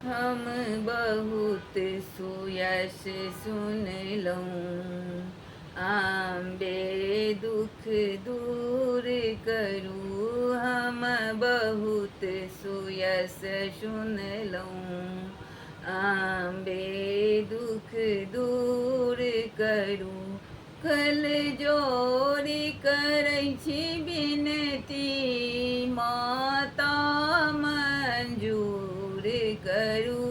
हम बहुत सुयश सुनलहुँ। आम्बे दुख दूर करू, हम बहुत सुयश सुनलहुँ। आम्बे दुख दूर करू, कल जोड़ी करै छी बिनती, माता मंजूर करू।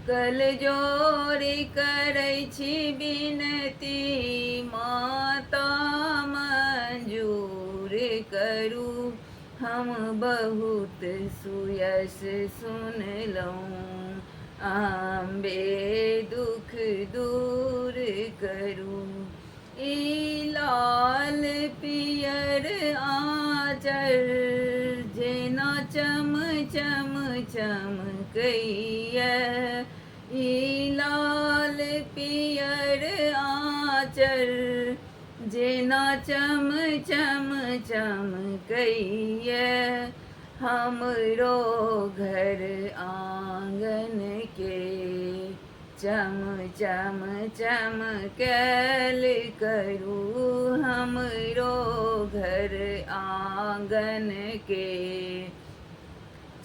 कल जोड़ी करै छी बिनती, माता मंजूर करू। हम बहुत सुयश सुनलहुँ। आम्बे दुख दूर करू। ई लाल पियर आँचर जेना चम चम चमकैया। ई लाल पियर आँचर जेना चम चम चमकैया। हमरो घर आँगन के चम चम चमकैल करू। हमरो घर आँगन के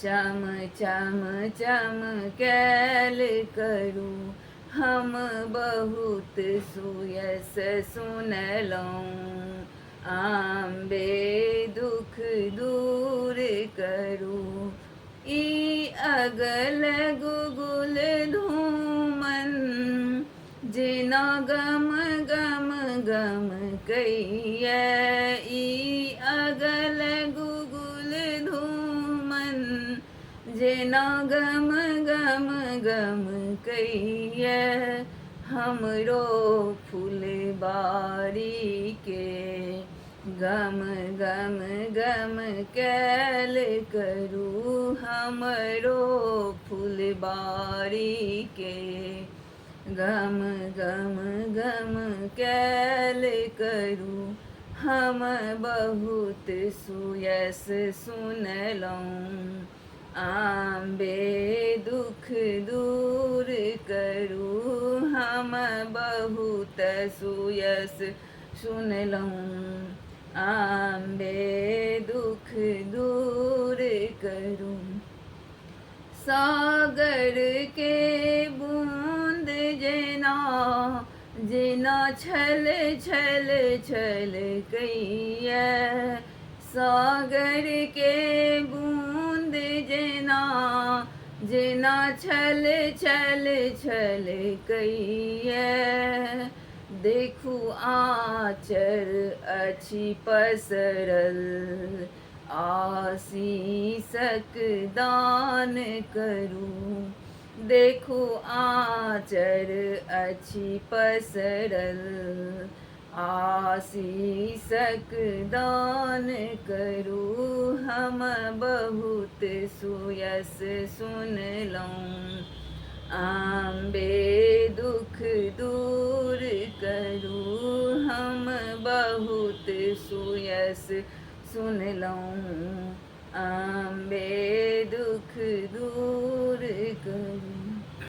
चम चम चमकैल करू। हम बहुत सुयश सुनलहुँ। आम्बे दुख दूर करू। ई अगल गुगुल धूमन जेना गम गम गम कैया। ई अगल गुगुल धूमन जेना गम गम गम कैया। हमरो फुलबारी के गम गम गम कैल करू। हमरो फुलबारी के गम गम गम कैल करू। हम बहुत सुयश सुनलहुँ। आम्बे दुख दूर करू। हम बहुत सुयश सुनलहुँ। आम्बे दुख दूर करू। सागर के बूंद जेना जेना छल छल छल कैया। सागर के बूंद जेना जेना छल छल छल कैया। देखू आँचर अछि पसरल, आशीषक दान करू। देखू आँचर अछि पसरल, आशीषक दान करू। हम बहुत सुयश सुनलहुँ। आम्बे दुख दूर करू। हम बहुत सुयश सुनलहुँ। आम्बे दुख दूर करू।